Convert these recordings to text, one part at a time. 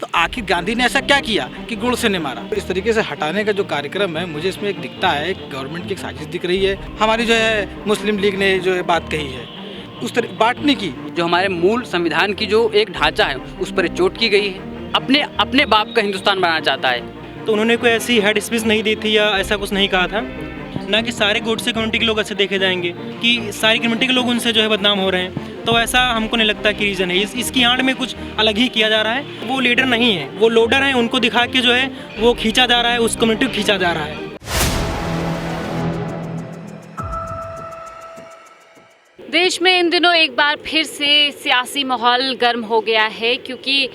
तो आखिर गांधी ने ऐसा क्या किया कि गोडसे ने मारा? इस तरीके से हटाने का जो कार्यक्रम है, मुझे इसमें एक दिखता है गवर्नमेंट की एक साजिश दिख रही है। हमारी जो है मुस्लिम लीग ने जो ये बात कही है उस तरह बांटने की, जो हमारे मूल संविधान की जो एक ढांचा है उस पर चोट की गई है। अपने बाप का हिंदुस्तान बनाना चाहता है। तो उन्होंने कोई ऐसी हेड स्पीच नहीं दी थी या ऐसा कुछ नहीं कहा था, ना कि सारे गोडसे कम्युनिटी के लोग ऐसे देखे जाएंगे कि सारी कम्युनिटी के लोग उनसे जो है बदनाम हो रहे हैं। तो ऐसा हमको नहीं लगता कि रीज़न है। इसकी आड़ में कुछ अलग ही किया जा रहा है। वो लीडर नहीं है, वो लोडर हैं, उनको दिखा के जो है वो खींचा जा रहा है, उस कम्युनिटी को खींचा जा रहा है। देश में इन दिनों एक बार फिर से सियासी माहौल गर्म हो गया है, क्योंकि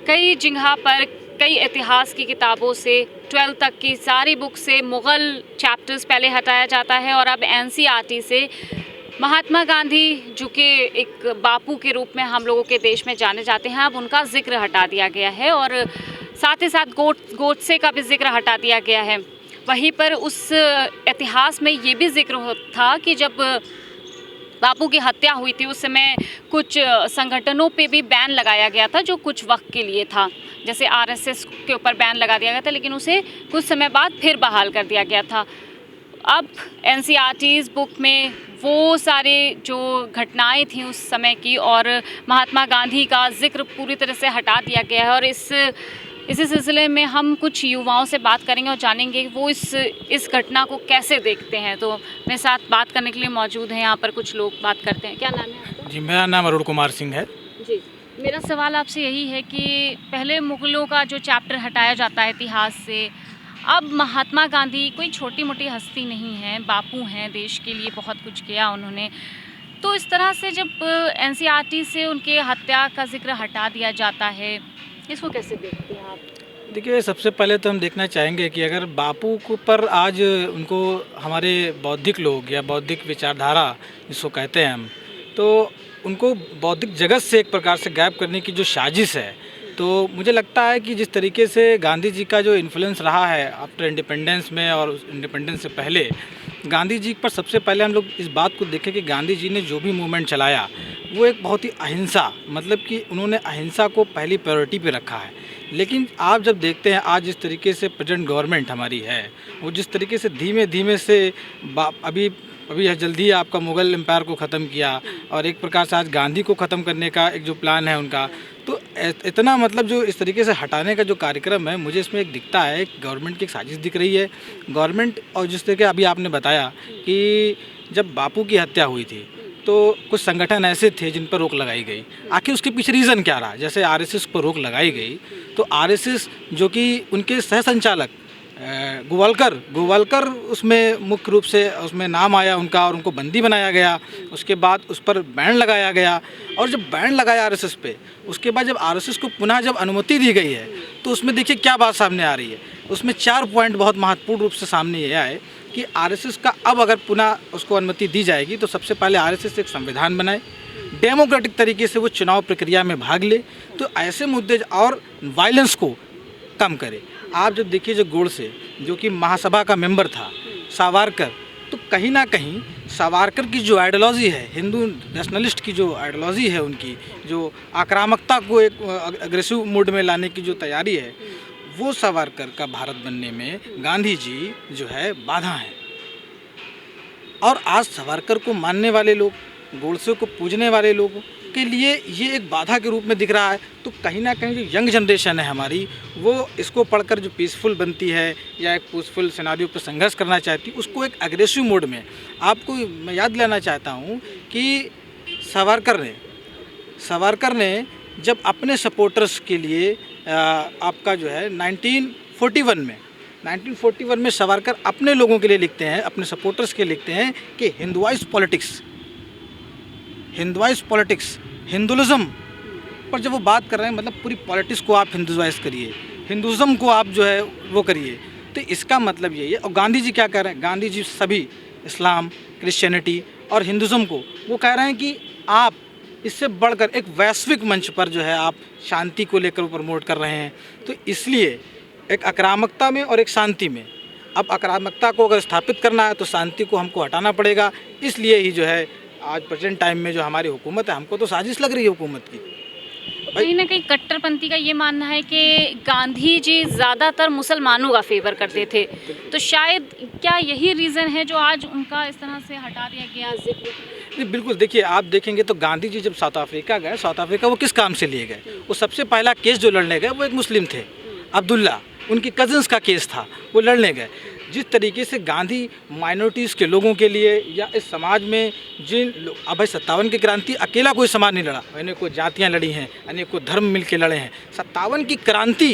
कई जगह पर कई इतिहास की किताबों से 12th तक की सारी बुक से मुग़ल चैप्टर्स पहले हटाया जाता है और अब एनसीईआरटी से महात्मा गांधी, जो कि एक बापू के रूप में हम लोगों के देश में जाने जाते हैं, अब उनका जिक्र हटा दिया गया है और साथ ही साथ गोडसे का भी जिक्र हटा दिया गया है। वहीं पर उस इतिहास में ये भी जिक्र था कि जब बापू की हत्या हुई थी उस समय कुछ संगठनों पे भी बैन लगाया गया था, जो कुछ वक्त के लिए था। जैसे आरएसएस के ऊपर बैन लगा दिया गया था, लेकिन उसे कुछ समय बाद फिर बहाल कर दिया गया था। अब एनसीईआरटी बुक में वो सारे जो घटनाएं थी उस समय की और महात्मा गांधी का जिक्र पूरी तरह से हटा दिया गया है। और इसी सिलसिले में हम कुछ युवाओं से बात करेंगे और जानेंगे वो इस घटना को कैसे देखते हैं। तो मेरे साथ बात करने के लिए मौजूद हैं यहाँ पर कुछ लोग। बात करते हैं। क्या नाम है आपका? जी, मेरा नाम अरुण कुमार सिंह है। जी, मेरा सवाल आपसे यही है कि पहले मुग़लों का जो चैप्टर हटाया जाता है इतिहास से, अब महात्मा गांधी कोई छोटी मोटी हस्ती नहीं है, बापू हैं, देश के लिए बहुत कुछ किया उन्होंने। तो इस तरह से जब एनसीईआरटी से उनके हत्या का जिक्र हटा दिया जाता है, इसको कैसे देखते हैं आप? देखिए, सबसे पहले तो हम देखना चाहेंगे कि अगर बापू को पर आज उनको हमारे बौद्धिक लोग या बौद्धिक विचारधारा जिसको कहते हैं हम, तो उनको बौद्धिक जगत से एक प्रकार से गायब करने की जो साजिश है, तो मुझे लगता है कि जिस तरीके से गांधी जी का जो इन्फ्लुएंस रहा है आफ्टर इंडिपेंडेंस में और इंडिपेंडेंस से पहले, गांधी जी पर सबसे पहले हम लोग इस बात को देखें कि गांधी जी ने जो भी मूवमेंट चलाया वो एक बहुत ही अहिंसा, मतलब कि उन्होंने अहिंसा को पहली प्रायोरिटी पे रखा है। लेकिन आप जब देखते हैं आज जिस तरीके से प्रेजेंट गवर्नमेंट हमारी है, वो जिस तरीके से धीमे धीमे से अभी जल्दी आपका मुग़ल एम्पायर को ख़त्म किया और एक प्रकार से आज गांधी को ख़त्म करने का एक जो प्लान है उनका, तो इतना मतलब जो इस तरीके से हटाने का जो कार्यक्रम है, मुझे इसमें एक दिखता है गवर्नमेंट की एक साजिश दिख रही है गवर्नमेंट। और जिस तरीके अभी आपने बताया कि जब बापू की हत्या हुई थी तो कुछ संगठन ऐसे थे जिन पर रोक लगाई गई। आखिर उसके पीछे रीज़न क्या रहा? जैसे आरएसएस पर रोक लगाई गई, तो आरएसएस जो कि उनके सह संचालक गोवालकर उसमें मुख्य रूप से उसमें नाम आया उनका और उनको बंदी बनाया गया। उसके बाद उस पर बैन लगाया गया और जब बैन लगाया आरएसएस पे, उसके बाद जब आरएसएस को पुनः जब अनुमति दी गई है, तो उसमें देखिए क्या बात सामने आ रही है। उसमें 4 पॉइंट बहुत महत्वपूर्ण रूप से सामने ये आए कि आरएसएस का अब अगर पुनः उसको अनुमति दी जाएगी तो सबसे पहले आरएसएस एक संविधान बनाए, डेमोक्रेटिक तरीके से वो चुनाव प्रक्रिया में भाग ले, तो ऐसे मुद्दे और वायलेंस को कम करे। आप जब देखिए जो गोडसे जो कि महासभा का मेंबर था, सावरकर, तो कहीं ना कहीं सावरकर की जो आइडियोलॉजी है, हिंदू नेशनलिस्ट की जो आइडियोलॉजी है, उनकी जो आक्रामकता को एक अग्रेसिव मोड में लाने की जो तैयारी है, वो सावरकर का भारत बनने में गांधी जी जो है बाधा हैं। और आज सावरकर को मानने वाले लोग, गोडसे को पूजने वाले लोगों के लिए ये एक बाधा के रूप में दिख रहा है। तो कहीं ना कहीं जो यंग जनरेशन है हमारी, वो इसको पढ़कर जो पीसफुल बनती है या एक पीसफुल सिनेरियो पर संघर्ष करना चाहती है, उसको एक एग्रेसिव मोड में। आपको मैं याद दिलाना चाहता हूँ कि सावरकर ने जब अपने सपोर्टर्स के लिए आपका जो है 1941 में सावरकर अपने लोगों के लिए लिखते हैं, अपने सपोर्टर्स के लिखते हैं कि हिंदुआइज पॉलिटिक्स, हिंदुइज्म पर जब वो बात कर रहे हैं, मतलब पूरी पॉलिटिक्स को आप हिंदुआइज करिए, हिंदुइज्म को आप जो है वो करिए। तो इसका मतलब यही है। और गांधी जी क्या कह रहे हैं? गांधी जी सभी इस्लाम, क्रिश्चियनिटी और हिंदुइज्म को वो कह रहे हैं कि आप इससे बढ़कर एक वैश्विक मंच पर जो है आप शांति को लेकर प्रमोट कर रहे हैं। तो इसलिए एक आक्रामकता में और एक शांति में, अब आक्रामकता को अगर स्थापित करना है तो शांति को हमको हटाना पड़ेगा। इसलिए ही जो है आज प्रेजेंट टाइम में जो हमारी हुकूमत है, हमको तो साजिश लग रही है हुकूमत की। तो कहीं ना कहीं कट्टरपंथी का ये मानना है कि गांधी जी ज़्यादातर मुसलमानों का फेवर करते थे, तो शायद क्या यही रीज़न है जो आज उनका इस तरह से हटा दिया गया जिक्र? नहीं, बिल्कुल। देखिए, आप देखेंगे तो गांधी जी जब साउथ अफ्रीका गए, साउथ अफ्रीका वो किस काम से लिए गए? वो सबसे पहला केस जो लड़ने गए वो एक मुस्लिम थे, अब्दुल्ला, उनकी कज़न्स का केस था, वो लड़ने गए। जिस तरीके से गांधी माइनॉरिटीज़ के लोगों के लिए या इस समाज में अब भाई 57 की क्रांति अकेला कोई समाज नहीं लड़ा, अनेकों जातियाँ लड़ी हैं, अनेकों धर्म मिल के लड़े हैं। 57 की क्रांति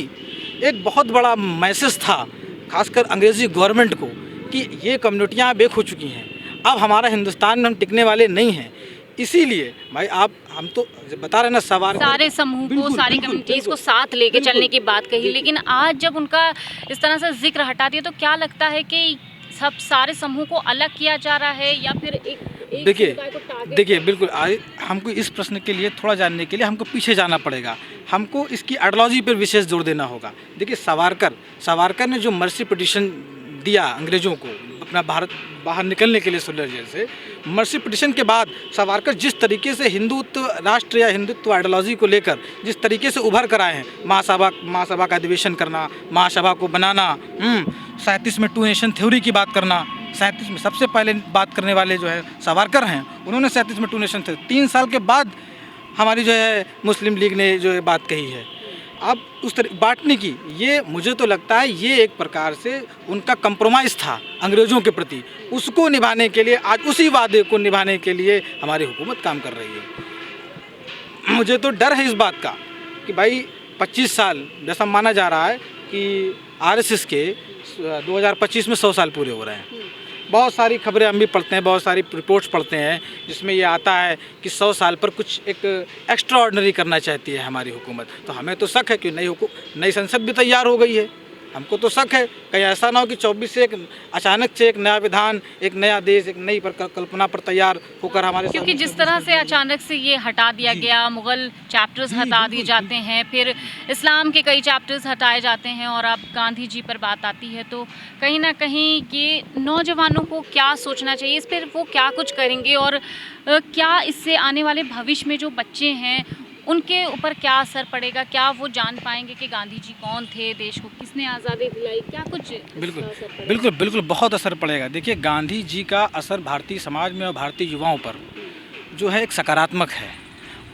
एक बहुत बड़ा मैसेज था, खासकर अंग्रेज़ी गवर्नमेंट को, कि ये कम्युनिटियाँ अब एक हो चुकी हैं, अब हमारा हिंदुस्तान में हम टिकने वाले नहीं हैं। इसीलिए भाई हम तो बता रहे ना, सारे समूह को, सारी कम्युनिटीज़ को साथ लेके चलने की बात कही, लेकिन आज जब उनका इस तरह से जिक्र हटा दिया तो क्या लगता है कि सब सारे समूह को अलग किया जा रहा है या फिर एक देखिए बिल्कुल, हमको इस प्रश्न के लिए थोड़ा जानने के लिए हमको पीछे जाना पड़ेगा, हमको इसकी आइडियोलॉजी पर विशेष जोर देना होगा। देखिए, सावरकर ने जो मर्सी पिटीशन दिया अंग्रेज़ों को अपना भारत बाहर निकलने के लिए 16 जेल से, मर्सी पिटीशन के बाद सावरकर जिस तरीके से हिंदुत्व राष्ट्र या हिंदुत्व आइडियोलॉजी को लेकर जिस तरीके से उभर कर आए हैं, महासभा का अधिवेशन करना, महासभा को बनाना, 37 में 2 नेशन थ्योरी की बात करना, 37 में सबसे पहले बात करने वाले जो है सावरकर हैं, उन्होंने 37 में 2 नेशन थ्योरी 3 साल के बाद हमारी जो है मुस्लिम लीग ने जो है बात कही है। अब उस तरह बांटने की, ये मुझे तो लगता है ये एक प्रकार से उनका कंप्रोमाइज़ था अंग्रेज़ों के प्रति, उसको निभाने के लिए, आज उसी वादे को निभाने के लिए हमारी हुकूमत काम कर रही है। मुझे तो डर है इस बात का कि भाई 25 साल जैसा माना जा रहा है कि आरएसएस के 2025 में 100 साल पूरे हो रहे हैं। बहुत सारी खबरें हम भी पढ़ते हैं, बहुत सारी रिपोर्ट्स पढ़ते हैं जिसमें ये आता है कि 100 साल पर कुछ एक एक्स्ट्रा ऑर्डिनरी करना चाहती है हमारी हुकूमत। तो हमें तो शक है कि नई संसद भी तैयार हो गई है, हमको तो शक है कहीं ऐसा ना हो कि 24 से अचानक से एक नया विधान, एक नया देश, एक नई कल्पना पर तैयार होकर हमारे, क्योंकि जिस तरह से अचानक से ये हटा दिया गया, मुग़ल चैप्टर्स हटा दिए जाते हैं, फिर इस्लाम के कई चैप्टर्स हटाए जाते हैं और अब गांधी जी पर बात आती है, तो कहीं ना कहीं ये नौजवानों को क्या सोचना चाहिए, इस पर वो क्या कुछ करेंगे और क्या इससे आने वाले भविष्य में जो बच्चे हैं उनके ऊपर क्या असर पड़ेगा, क्या वो जान पाएंगे कि गांधी जी कौन थे, देश को किसने आज़ादी दिलाई, क्या कुछ? बिल्कुल बहुत असर पड़ेगा। देखिए, गांधी जी का असर भारतीय समाज में और भारतीय युवाओं पर जो है एक सकारात्मक है।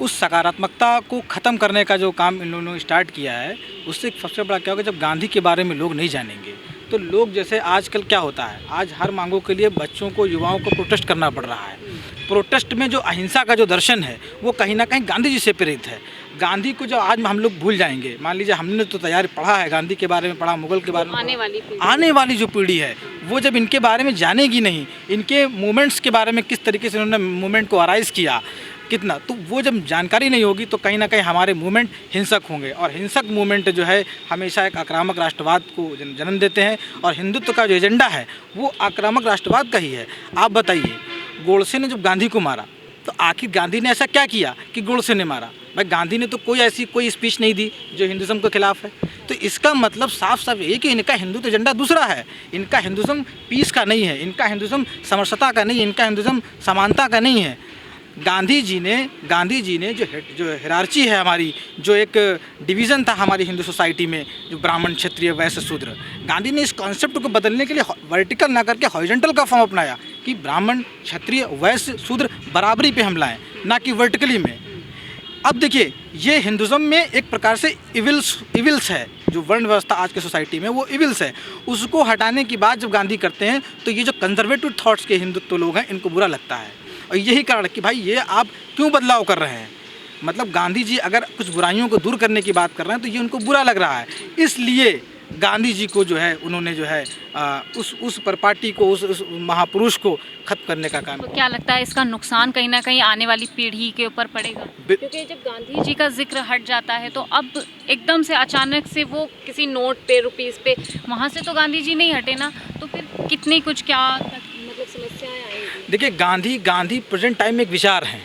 उस सकारात्मकता को ख़त्म करने का जो काम इन लोगों ने स्टार्ट किया है, उससे सबसे बड़ा क्या होगा, जब गांधी के बारे में लोग नहीं जानेंगे तो लोग, जैसे आजकल क्या होता है, आज हर मांगों के लिए बच्चों को, युवाओं को प्रोटेस्ट करना पड़ रहा है। प्रोटेस्ट में जो अहिंसा का जो दर्शन है वो कहीं ना कहीं गांधी जी से प्रेरित है। गांधी को जब आज हम लोग भूल जाएंगे, मान लीजिए हमने तो तैयार पढ़ा है, गांधी के बारे में पढ़ा, मुगल के बारे में, आने वाली जो पीढ़ी है वो जब इनके बारे में जानेगी नहीं, इनके मूवमेंट्स के बारे में किस तरीके से उन्होंने मूवमेंट को अराइज किया कितना, तो वो जब जानकारी नहीं होगी तो कहीं ना कहीं हमारे मूवमेंट हिंसक होंगे, और हिंसक मूवमेंट जो है हमेशा एक आक्रामक राष्ट्रवाद को जन्म देते हैं, और हिंदुत्व का जो एजेंडा है वो आक्रामक राष्ट्रवाद का ही है। आप बताइए, गोडसे ने जब गांधी को मारा तो आखिर गांधी ने ऐसा क्या किया कि गोडसे ने मारा? भाई गांधी ने तो कोई स्पीच नहीं दी जो हिंदुज़म के खिलाफ है। तो इसका मतलब साफ साफ ये कि इनका हिंदुत्व एजेंडा दूसरा है, इनका हिंदुज़म पीस का नहीं है, इनका हिंदुज़म समरसता का नहीं है, इनका हिंदुज़म समानता का नहीं है। गांधी जी ने जो हिरार्ची है हमारी, जो एक डिवीज़न था हमारी हिंदू सोसाइटी में, जो ब्राह्मण, क्षत्रिय, वैश्य, शूद्र, गांधी ने इस कॉन्सेप्ट को बदलने के लिए वर्टिकल ना करके हॉरिजॉन्टल का फॉर्म अपनाया कि ब्राह्मण, क्षत्रिय, वैश्य, शूद्र बराबरी पे हम लाएं, ना कि वर्टिकली में। अब देखिए, ये हिंदुज़म में एक प्रकार से इविल्स है, जो वर्ण व्यवस्था आज के सोसाइटी में वो इविल्स है, उसको हटाने की बात जब गांधी करते हैं तो ये जो कंजर्वेटिव थॉट्स के हिंदुत्व लोग हैं इनको बुरा लगता है। और यही कारण कि भाई ये आप क्यों बदलाव कर रहे हैं, मतलब गांधी जी अगर कुछ बुराइयों को दूर करने की बात कर रहे हैं तो ये उनको बुरा लग रहा है, इसलिए गांधी जी को जो है उन्होंने जो है उस पर पार्टी को, उस महापुरुष को खत्म करने का काम। तो क्या लगता है इसका नुकसान कहीं ना कहीं आने वाली पीढ़ी के ऊपर पड़ेगा? क्योंकि जब गांधी जी का जिक्र हट जाता है तो अब एकदम से अचानक से वो किसी नोट पे, रुपीज़ पे, वहाँ से तो गांधी जी नहीं हटे ना, तो फिर कितनी कुछ क्या मतलब समस्याएं आएंगी? देखिए, गांधी प्रेजेंट टाइम में एक विचार है।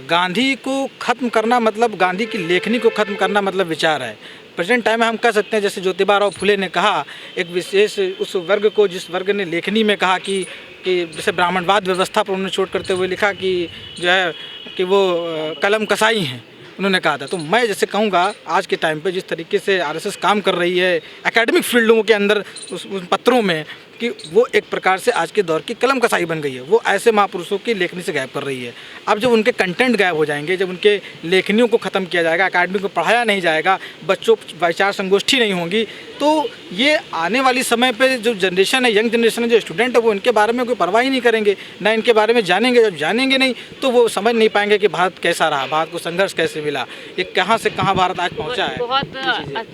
गांधी को ख़त्म करना मतलब, गांधी की लेखनी को ख़त्म करना मतलब विचार है। प्रेजेंट टाइम में हम कह सकते हैं, जैसे ज्योतिबा फुले ने कहा, एक विशेष उस वर्ग को, जिस वर्ग ने लेखनी में कहा कि जैसे ब्राह्मणवाद व्यवस्था पर उन्होंने चोट करते हुए लिखा कि जो है कि वो कलम कसाई हैं, उन्होंने कहा था। तो मैं जैसे कहूँगा आज के टाइम पे जिस तरीके से आरएसएस काम कर रही है एकेडमिक फील्डों के अंदर उन पत्रों में, कि वो एक प्रकार से आज के दौर की कलम कसाई बन गई है। वो ऐसे महापुरुषों की लेखनी से गायब कर रही है। अब जब उनके कंटेंट गायब हो जाएंगे, जब उनके लेखनियों को ख़त्म किया जाएगा, अकादमी को पढ़ाया नहीं जाएगा, बच्चों विचार संगोष्ठी नहीं होंगी, तो ये आने वाली समय पे जो जनरेशन है, यंग जनरेशन है, जो स्टूडेंट है, वो इनके बारे में कोई परवाह ही नहीं करेंगे, ना इनके बारे में जानेंगे। जब जानेंगे नहीं तो वो समझ नहीं पाएंगे कि भारत कैसा रहा, भारत को संघर्ष कैसे मिला, ये कहाँ से कहाँ भारत आज पहुँचा है। बहुत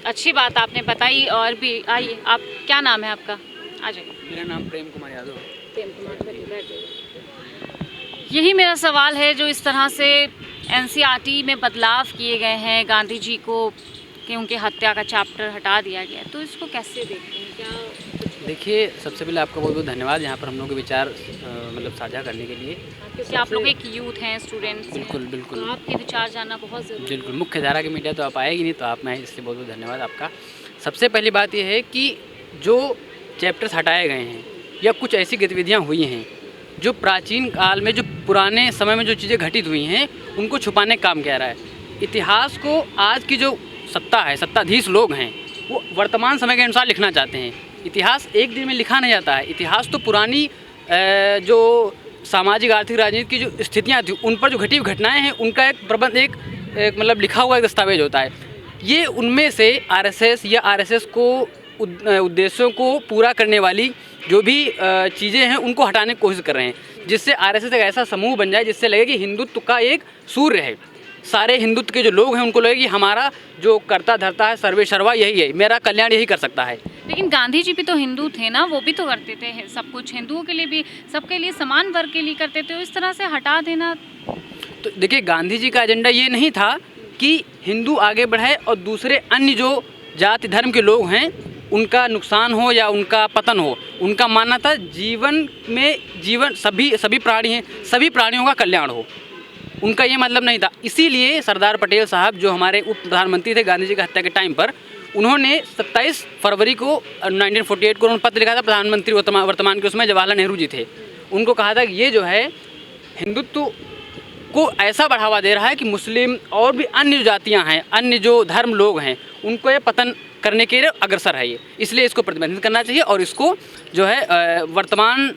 अच्छी बात आपने बताई। और भी आइए, आप क्या नाम है आपका? आ जाइए। मेरा नाम प्रेम कुमार यादव है। प्रेम कुमार, बैठ जाइए। यही मेरा सवाल है, जो इस तरह से एनसीईआरटी में बदलाव किए गए हैं, गांधी जी को कि उनके हत्या का चैप्टर हटा दिया गया, तो इसको कैसे देखते हैं? क्या देखिए, सबसे पहले आपका बहुत बहुत धन्यवाद यहाँ पर हम लोग के विचार मतलब साझा करने के लिए, क्योंकि आप लोग एक यूथ हैं, स्टूडेंट्स हैं, बिल्कुल बिल्कुल तो आपके विचार जानना बहुत ज़रूरी है। बिल्कुल। मुख्य धारा की मीडिया तो आप आएगी नहीं, तो आप में इसलिए बहुत बहुत धन्यवाद आपका। सबसे पहली बात यह है कि जो चैप्टर्स हटाए गए हैं या कुछ ऐसी गतिविधियाँ हुई हैं जो प्राचीन काल में, जो पुराने समय में जो चीज़ें घटित हुई हैं, उनको छुपाने का काम किया रहा है। इतिहास को आज की जो सत्ता है, सत्ताधीश लोग हैं, वो वर्तमान समय के अनुसार लिखना चाहते हैं। इतिहास एक दिन में लिखा नहीं जाता है। इतिहास तो पुरानी जो सामाजिक, आर्थिक, राजनीतिक की जो स्थितियाँ थी, उन पर जो घटी हुई घटनाएँ हैं, उनका एक प्रबंध, एक मतलब लिखा हुआ एक दस्तावेज होता है। ये उनमें से आरएसएस या आरएसएस को उद्देश्यों को पूरा करने वाली जो भी चीज़ें हैं, उनको हटाने की कोशिश कर रहे हैं, जिससे आरएसएस एक ऐसा समूह बन जाए जिससे लगे कि हिंदुत्व का एक सूर्य है। सारे हिंदुत्व के जो लोग हैं उनको लगे कि हमारा जो करता धरता है, सर्वे सर्वा यही है, मेरा कल्याण यही कर सकता है। लेकिन गांधी जी भी तो हिंदू थे ना, वो भी तो करते थे सब कुछ, हिंदुओं के लिए भी, सबके लिए, समान वर्ग के लिए करते थे। इस तरह से हटा देना, तो देखिए, गांधी जी का एजेंडा ये नहीं था कि हिंदू आगे बढ़े और दूसरे अन्य जो जाति धर्म के लोग हैं उनका नुकसान हो या उनका पतन हो। उनका मानना था जीवन सभी प्राणी हैं, सभी प्राणियों का कल्याण हो। उनका ये मतलब नहीं था। इसीलिए सरदार पटेल साहब, जो हमारे उप प्रधानमंत्री थे गांधी जी की हत्या के टाइम पर, उन्होंने 27 फरवरी को 1948 को उन्होंने पत्र लिखा था। प्रधानमंत्री वर्तमान के उसमें जवाहरलाल नेहरू जी थे। उनको कहा था कि ये जो है हिंदुत्व को ऐसा बढ़ावा दे रहा है कि मुस्लिम और भी अन्य जातियां हैं, अन्य जो धर्म लोग हैं, उनको ये पतन करने के लिए अग्रसर है। ये इसलिए इसको प्रतिबंधित करना चाहिए और इसको जो है वर्तमान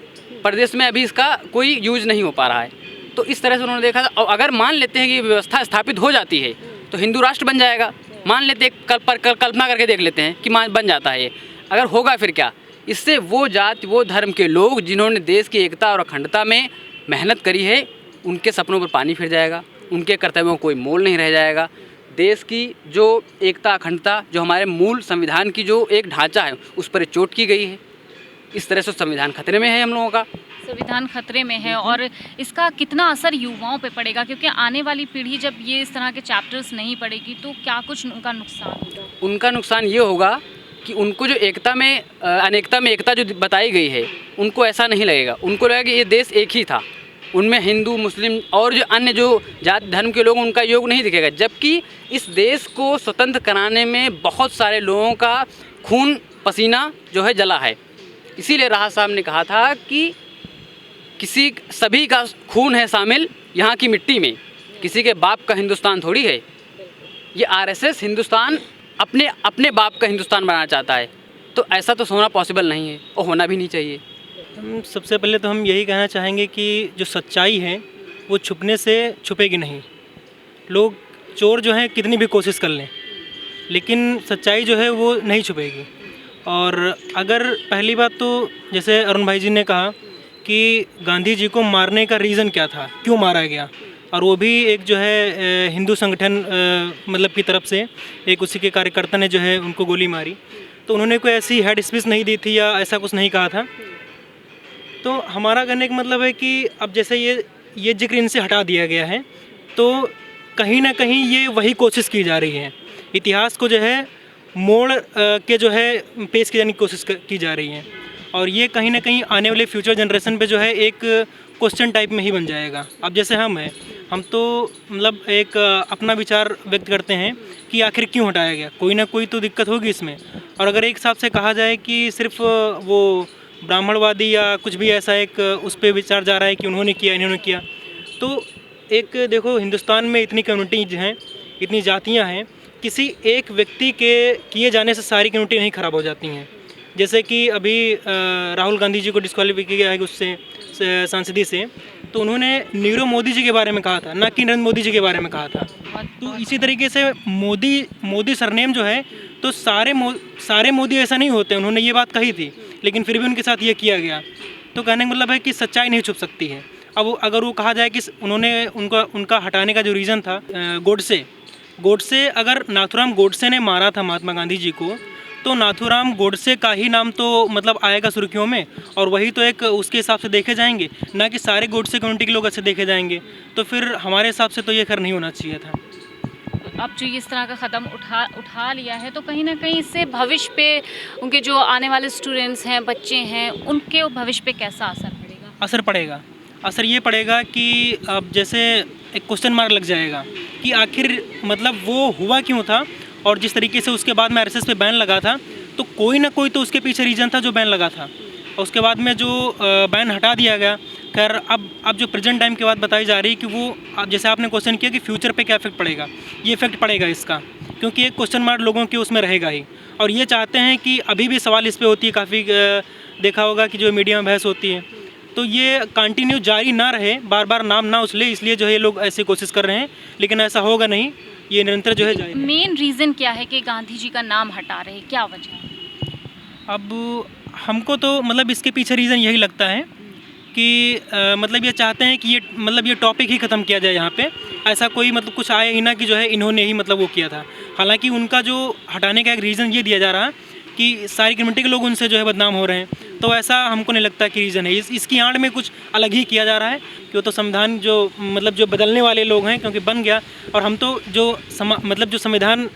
प्रदेश में अभी इसका कोई यूज नहीं हो पा रहा है। तो इस तरह से उन्होंने देखा था। और अगर मान लेते हैं कि व्यवस्था स्थापित हो जाती है तो हिंदू राष्ट्र बन जाएगा। मान लेते हैं, कल्पना करके देख लेते हैं कि बन जाता है ये, अगर होगा फिर क्या? इससे वो जाति, वो धर्म के लोग जिन्होंने देश की एकता और अखंडता में मेहनत करी है, उनके सपनों पर पानी फिर जाएगा, उनके कर्तव्यों को कोई मोल नहीं रह जाएगा। देश की जो एकता, अखंडता, जो हमारे मूल संविधान की जो एक ढांचा है, उस पर चोट की गई है। इस तरह से संविधान खतरे में है हम लोगों का। संविधान खतरे में है। और इसका कितना असर युवाओं पे पड़ेगा? क्योंकि आने वाली पीढ़ी जब ये इस तरह के चैप्टर्स नहीं पढ़ेगी तो क्या कुछ उनका नुकसान होगा? उनका नुकसान ये होगा कि उनको जो एकता में अनेकता में एकता जो बताई गई है, उनको ऐसा नहीं लगेगा। उनको लगेगा कि ये देश एक ही था, उनमें हिंदू, मुस्लिम और जो अन्य जो जाति धर्म के लोग, उनका योग नहीं दिखेगा। जबकि इस देश को स्वतंत्र कराने में बहुत सारे लोगों का खून पसीना जो है जला है। इसीलिए राहत साहब ने कहा था कि सभी का खून है शामिल यहाँ की मिट्टी में, किसी के बाप का हिंदुस्तान थोड़ी है। ये आरएसएस हिंदुस्तान अपने बाप का हिंदुस्तान बनाना चाहता है, तो ऐसा तो होना पॉसिबल नहीं है और होना भी नहीं चाहिए। सबसे पहले तो हम यही कहना चाहेंगे कि जो सच्चाई है वो छुपने से छुपेगी नहीं। लोग, चोर जो हैं, कितनी भी कोशिश कर लें, लेकिन सच्चाई जो है वो नहीं छुपेगी। और अगर पहली बात तो जैसे अरुण भाई जी ने कहा कि गांधी जी को मारने का रीज़न क्या था, क्यों मारा गया, और वो भी एक जो है हिंदू संगठन मतलब की तरफ से एक उसी के कार्यकर्ता ने जो है उनको गोली मारी। तो उन्होंने कोई ऐसी हेड स्पीच नहीं दी थी या ऐसा कुछ नहीं कहा था। तो हमारा कहने का मतलब है कि अब जैसे ये जिक्र इनसे हटा दिया गया है, तो कहीं ना कहीं ये वही कोशिश की जा रही है, इतिहास को जो है मोड़ के जो है पेश की जाने की कोशिश की जा रही है। और ये कहीं ना कहीं आने वाले फ्यूचर जनरेशन पे जो है एक क्वेश्चन टाइप में ही बन जाएगा। अब जैसे हम तो मतलब एक अपना विचार व्यक्त करते हैं कि आखिर क्यों हटाया गया, कोई ना कोई तो दिक्कत होगी इसमें। और अगर एक हिसाब से कहा जाए कि सिर्फ वो ब्राह्मणवादी या कुछ भी ऐसा एक उस पर विचार जा रहा है कि उन्होंने किया, इन्होंने किया, तो एक देखो हिंदुस्तान में इतनी कम्युनिटीज हैं, इतनी जातियाँ हैं, किसी एक व्यक्ति के किए जाने से सारी कम्युनिटी नहीं ख़राब हो जाती हैं। जैसे कि अभी राहुल गांधी जी को डिस्क्वालीफाई किया गया है उससे सांसदी से, तो उन्होंने नीरव मोदी जी के बारे में कहा था, ना कि नरेंद्र मोदी जी के बारे में कहा था। तो इसी तरीके से मोदी सरनेम जो है, तो सारे मोदी ऐसा नहीं होते, उन्होंने ये बात कही थी, लेकिन फिर भी उनके साथ ये किया गया। तो कहने का मतलब है कि सच्चाई नहीं छुप सकती है। अब अगर वो कहा जाए कि उन्होंने उनका हटाने का जो रीज़न था गोडसे, अगर नाथूराम गोडसे ने मारा था महात्मा गांधी जी को, तो नाथूराम गोडसे का ही नाम तो मतलब आएगा सुर्खियों में, और वही तो एक उसके हिसाब से देखे जाएंगे, ना कि सारे गोडसे कम्युनिटी के लोग अच्छे देखे जाएंगे। तो फिर हमारे हिसाब से तो ये खैर नहीं होना चाहिए था। अब जो इस तरह का कदम उठा लिया है, तो कहीं ना कहीं इससे भविष्य पे उनके जो आने वाले स्टूडेंट्स हैं, बच्चे हैं, उनके भविष्य पे कैसा असर पड़ेगा? असर ये पड़ेगा कि अब जैसे एक क्वेश्चन मार्क लग जाएगा कि आखिर मतलब वो हुआ क्यों था, और जिस तरीके से उसके बाद में आरएसएस पे बैन लगा था, तो कोई ना कोई तो उसके पीछे रीज़न था जो बैन लगा था, और उसके बाद में जो बैन हटा दिया गया। खैर अब जो प्रेजेंट टाइम की बात बताई जा रही है कि वो जैसे आपने क्वेश्चन किया कि फ्यूचर पे क्या इफेक्ट पड़ेगा, ये इफेक्ट पड़ेगा इसका, क्योंकि एक क्वेश्चन मार्क लोगों के उसमें रहेगा ही। और ये चाहते हैं कि अभी भी सवाल इस पर होती है, काफ़ी देखा होगा कि जो मीडिया में बहस होती है, तो ये कंटिन्यू जारी ना रहे, बार बार नाम ना उछले, इसलिए जो है लोग ऐसी कोशिश कर रहे हैं, लेकिन ऐसा होगा नहीं, ये निरंतर जो है जारी। मेन रीज़न क्या है कि गांधी जी का नाम हटा रहे, क्या वजह है? अब हमको तो मतलब इसके पीछे रीज़न यही लगता है कि मतलब ये चाहते हैं कि ये टॉपिक ही ख़त्म किया जाए यहाँ पे, ऐसा कोई मतलब कुछ आए ही ना कि जो है इन्होंने ही मतलब वो किया था। हालांकि उनका जो हटाने का एक रीज़न ये दिया जा रहा है कि सारी कम्युनिटी के लोग उनसे जो है बदनाम हो रहे हैं, तो ऐसा हमको नहीं लगता कि रीज़न है। इसकी आड़ में कुछ अलग ही किया जा रहा है कि वो तो संविधान जो बदलने वाले लोग हैं, क्योंकि बन गया, और हम तो जो संविधान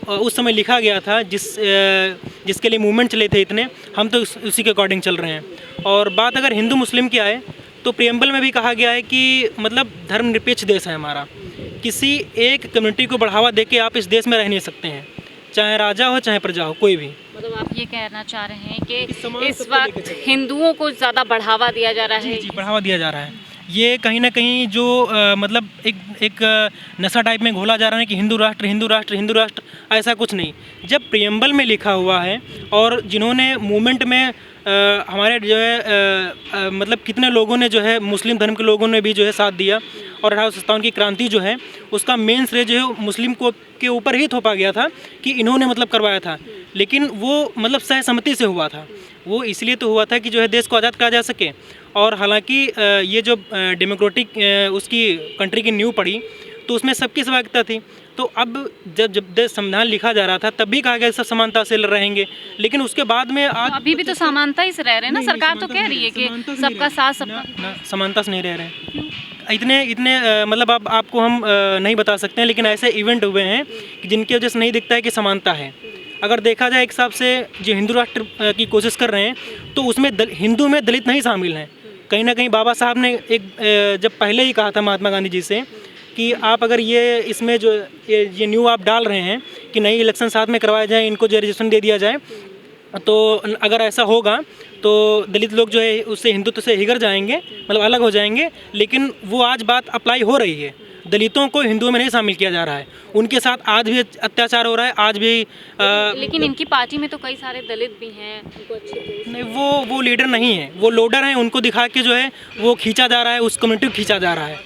उस समय लिखा गया था जिसके लिए मूवमेंट चले थे इतने, हम तो उसी के अकॉर्डिंग चल रहे हैं। और बात अगर हिंदू मुस्लिम की आए, तो प्रियम्बल में भी कहा गया है कि मतलब धर्मनिरपेक्ष देश है हमारा, किसी एक कम्युनिटी को बढ़ावा देके आप इस देश में रह नहीं सकते हैं, चाहे राजा हो चाहे प्रजा हो, कोई भी। मतलब आप ये कहना चाह रहे हैं कि इस वक्त हिंदुओं को ज़्यादा बढ़ावा दिया जा रहा है? जी, बढ़ावा दिया जा रहा है। ये कहीं ना कहीं जो मतलब एक नशा टाइप में घोला जा रहा है कि हिंदू राष्ट्र हिंदू राष्ट्र हिंदू राष्ट्र, ऐसा कुछ नहीं। जब प्रियम्बल में लिखा हुआ है, और जिन्होंने मूवमेंट में हमारे जो है मतलब कितने लोगों ने जो है मुस्लिम धर्म के लोगों ने भी जो है साथ दिया, और 1857 की क्रांति जो है उसका मेन श्रेय जो है मुस्लिम को के ऊपर ही थोपा गया था कि इन्होंने मतलब करवाया था, लेकिन वो मतलब सहसम्मति से हुआ था। वो इसलिए तो हुआ था कि जो है देश को आज़ाद करा जा सके। और हालांकि ये जो डेमोक्रेटिक उसकी कंट्री की नींव पड़ी, तो उसमें सबकी सहभागिता थी। तो अब जब देश संविधान लिखा जा रहा था, तब भी कहा गया सब समानता से रहेंगे, लेकिन उसके बाद में आज अभी भी तो समानता ही से रह रहे हैं ना। सरकार तो कह रही है कि सबका साथ सबका, समानता से नहीं रह रहे हैं। इतने मतलब अब आपको हम नहीं बता सकते हैं, लेकिन ऐसे इवेंट हुए हैं कि जिनकी वजह से नहीं दिखता है कि समानता है। अगर देखा जाए एक हिसाब से जो हिंदू राष्ट्र की कोशिश कर रहे हैं, तो उसमें हिंदू में दलित नहीं शामिल हैं। कहीं ना कहीं बाबा साहब ने जब पहले ही कहा था महात्मा गांधी जी से कि आप अगर इसमें जो ये न्यू आप डाल रहे हैं कि नई इलेक्शन साथ में करवाए जाएँ, इनको जो रजिस्ट्रेशन दे दिया जाए, तो अगर ऐसा होगा तो दलित लोग जो है उससे हिंदुत्व से हिगर जाएंगे, मतलब अलग हो जाएंगे। लेकिन वो आज बात अप्लाई हो रही है, दलितों को हिंदुओं में नहीं शामिल किया जा रहा है, उनके साथ आज भी अत्याचार हो रहा है, आज भी लेकिन इनकी पार्टी में तो कई सारे दलित भी हैं, उनको अच्छे नहीं, वो लीडर नहीं है, वो लोडर हैं, उनको दिखा के जो है वो खींचा जा रहा है, उस कम्युनिटी को खींचा जा रहा है।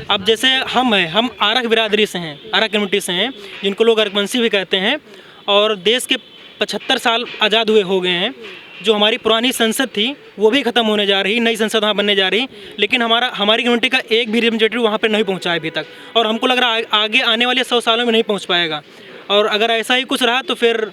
अब जैसे हम आरक बिरादरी से हैं, आरक कम्युनिटी से हैं, जिनको लोग अरकवंशी भी कहते हैं, और देश के 75 साल आज़ाद हुए हो गए हैं। जो हमारी पुरानी संसद थी वो भी ख़त्म होने जा रही, नई संसद वहाँ बनने जा रही, लेकिन हमारी कम्युनिटी का एक भी रिप्रेजेंटेटिव वहाँ पर नहीं पहुँचा है अभी तक, और हमको लग रहा है आगे आने वाले 100 सालों में नहीं पहुँच पाएगा। और अगर ऐसा ही कुछ रहा तो फिर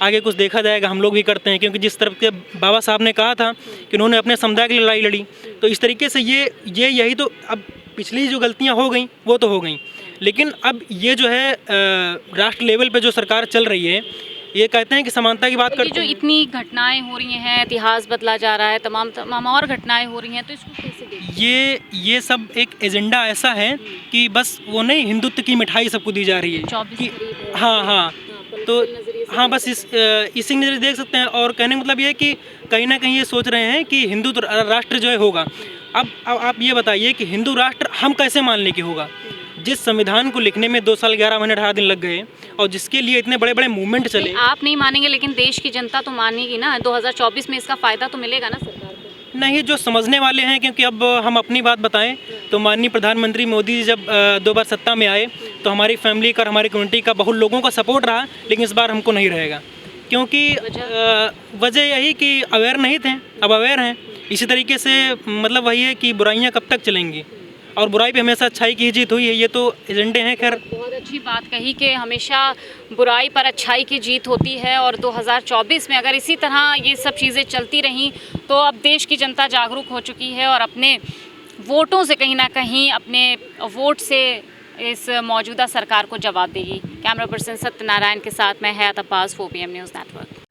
आगे कुछ देखा जाएगा। हम लोग भी करते हैं, क्योंकि जिस तरफ के बाबा साहब ने कहा था कि उन्होंने अपने समुदाय की लड़ाई लड़ी, तो इस तरीके से यही तो अब पिछली जो गलतियाँ हो गई वो तो हो गई, लेकिन अब ये जो है राष्ट्र लेवल पे जो सरकार चल रही है, ये कहते हैं कि समानता की बात करते हैं। जो इतनी घटनाएं हो रही हैं, इतिहास बदला जा रहा है, तमाम और घटनाएं हो रही हैं, तो इसको कैसे देखें? ये सब एक एजेंडा ऐसा है कि बस वो नहीं, हिंदुत्व की मिठाई सबको दी जा रही है 24 कि हाँ तो हाँ बस इसी नज़रिए देख सकते हैं। और कहने का मतलब ये है कि कहीं ना कहीं ये सोच रहे हैं कि हिंदू राष्ट्र जो है होगा। अब आप ये बताइए कि हिंदू राष्ट्र हम कैसे मान लें कि होगा, जिस संविधान को लिखने में 2 साल 11 महीने 18 दिन लग गए और जिसके लिए इतने बड़े बड़े मूवमेंट चले, आप नहीं मानेंगे लेकिन देश की जनता तो मानेगी ना। 2024 में इसका फ़ायदा तो मिलेगा ना सरकार को। नहीं, जो समझने वाले हैं, क्योंकि अब हम अपनी बात बताएं तो माननीय प्रधानमंत्री मोदी जी जब 2 बार सत्ता में आए तो हमारी फैमिली का, हमारी कम्युनिटी का बहुत लोगों का सपोर्ट रहा, लेकिन इस बार हमको नहीं रहेगा, क्योंकि वजह यही कि अवेयर नहीं थे, अब अवेयर हैं। इसी तरीके से मतलब वही है कि बुराइयां कब तक चलेंगी, और बुराई पे हमेशा अच्छाई की जीत हुई है। ये तो एजेंडे हैं। खैर, बहुत अच्छी बात कही कि हमेशा बुराई पर अच्छाई की जीत होती है, और 2024 में अगर इसी तरह ये सब चीज़ें चलती रहीं तो अब देश की जनता जागरूक हो चुकी है और अपने वोटों से कहीं ना कहीं, अपने वोट से इस मौजूदा सरकार को जवाब देगी। कैमरा पर्सन सत्यनारायण के साथ मैं हयात अब्बास, 4PM न्यूज़ नेटवर्क।